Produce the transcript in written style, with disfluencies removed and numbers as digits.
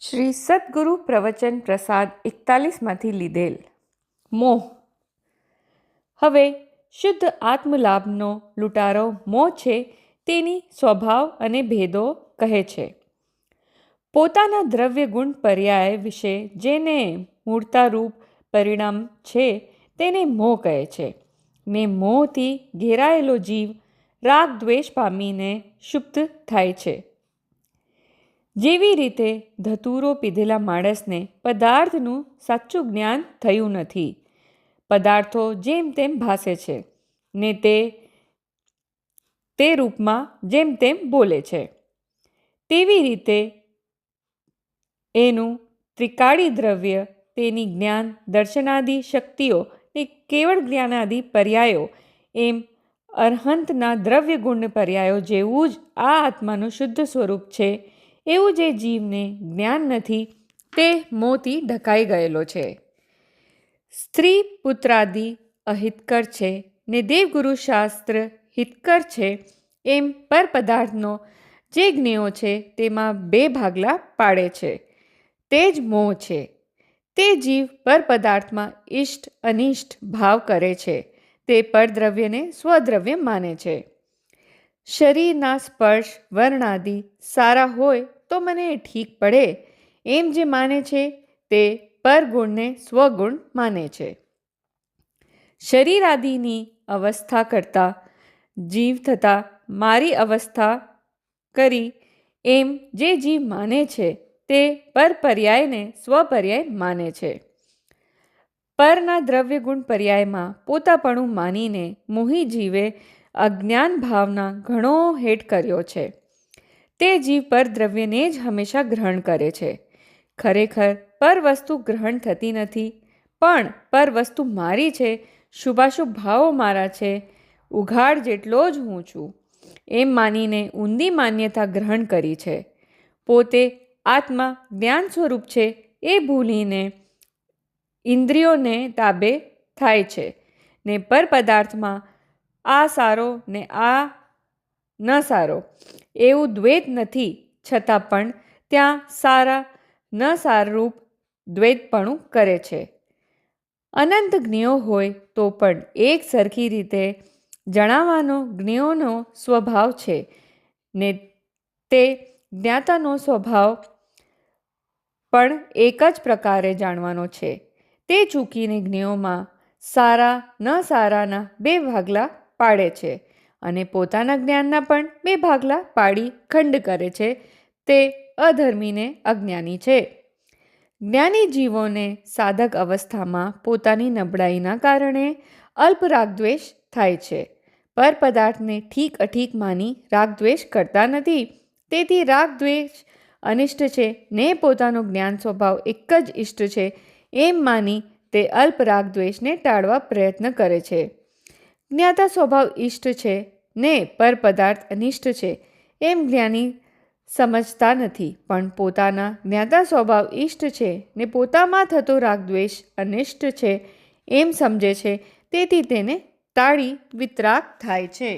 શ્રી સદગુરુ પ્રવચન પ્રસાદ 41માંથી લીધેલ. મોહ. હવે શુદ્ધ આત્મલાભનો લૂંટારો મોહ છે તેની સ્વભાવ અને ભેદો કહે છે. પોતાના દ્રવ્ય ગુણ પર્યાય વિશે જેને મૂળતારૂપ પરિણામ છે તેને મોહ કહે છે. ને મોહથી ઘેરાયેલો જીવ રાગ દ્વેષ પામીને ક્ષુબ્ધ થાય છે. જેવી રીતે ધતૂરો પીધેલા માણસને પદાર્થનું સાચું જ્ઞાન થયું નથી, પદાર્થો જેમ તેમ ભાસે છે ને તે રૂપમાં જેમ તેમ બોલે છે, તેવી રીતે એનું ત્રિકાળી દ્રવ્ય તેની જ્ઞાન દર્શનાદિ શક્તિઓ ને કેવળ જ્ઞાનાદિ પર્યાયો એમ અરહંતના દ્રવ્ય ગુણ પર્યાયો જેવું જ આ આત્માનું શુદ્ધ સ્વરૂપ છે. એવું જે જીવને જ્ઞાન નથી તે મોહથી ઢકાઈ ગયેલો છે. સ્ત્રી પુત્રાદિ અહિતકર છે ને દેવગુરુ શાસ્ત્ર હિતકર છે એમ પર પદાર્થનો જે જ્ઞેયો છે તેમાં બે ભાગલા પાડે છે તે જ મોહ છે. તે જીવ પર પદાર્થમાં ઇષ્ટ અનિષ્ટ ભાવ કરે છે, તે પરદ્રવ્યને સ્વદ્રવ્ય માને છે. શરીરના સ્પર્શ વર્ણાદિ સારા હોય તો મને ઠીક પડે એમ જે માને છે તે પરગુણને સ્વગુણ માને છે. શરીરાદિની અવસ્થા કરતાં જીવ થતાં મારી અવસ્થા કરી એમ જે જીવ માને છે તે પરપર્યાયને સ્વપર્યાય માને છે. પરના દ્રવ્ય ગુણ પર્યાયમાં પોતાપણું માનીને મોહી જીવે અજ્ઞાન ભાવના ઘણો હેઠ કર્યો છે. તે જીવ પર દ્રવ્યને જ હંમેશા ગ્રહણ કરે છે. ખરેખર પર વસ્તુ ગ્રહણ થતી નથી, પણ પર વસ્તુ મારી છે, શુભાશુભ ભાવો મારા છે, ઉઘાડ જેટલો જ હું છું એમ માનીને ઊંધી માન્યતા ગ્રહણ કરી છે. પોતે આત્મા જ્ઞાન સ્વરૂપ છે એ ભૂલીને ઇન્દ્રિયોને તાબે થાય છે ને પર પદાર્થમાં આ સારો ને આ ન સારો એવું દ્વૈત નથી, છતાં પણ ત્યાં સારા ન સારરૂપ દ્વૈતપણું કરે છે. અનંત જ્ઞેયો હોય તો પણ એક સરખી રીતે જણાવવાનો જ્ઞેયોનો સ્વભાવ છે ને તે જ્ઞાતાનો સ્વભાવ પણ એક જ પ્રકારે જાણવાનો છે. તે ચૂકીને જ્ઞેયોમાં સારા ન સારાના બે ભાગલા પાડે છે અને પોતાના જ્ઞાનના પણ બે ભાગલા પાડી ખંડ કરે છે. તે અધર્મીને અજ્ઞાની છે. જ્ઞાની જીવોને સાધક અવસ્થામાં પોતાની નબળાઈના કારણે અલ્પ રાગદ્વેષ થાય છે. પર પદાર્થને ઠીક અઠીક માની રાગદ્વેષ કરતા નથી. તેથી રાગદ્વેષ અનિષ્ટ છે ને પોતાનો જ્ઞાન સ્વભાવ એક જ ઇષ્ટ છે એમ માની તે અલ્પ રાગદ્વેષને ટાળવા પ્રયત્ન કરે છે. જ્ઞાતા સ્વભાવ ઇષ્ટ છે ને પર પદાર્થ અનિષ્ટ છે એમ જ્ઞાની સમજતા નથી, પણ પોતાના જ્ઞાતા સ્વભાવ ઇષ્ટ છે ને પોતામાં થતો રાગદ્વેષ અનિષ્ટ છે એમ સમજે છે. તેથી તેને ટાળી વિતરાગ થાય છે.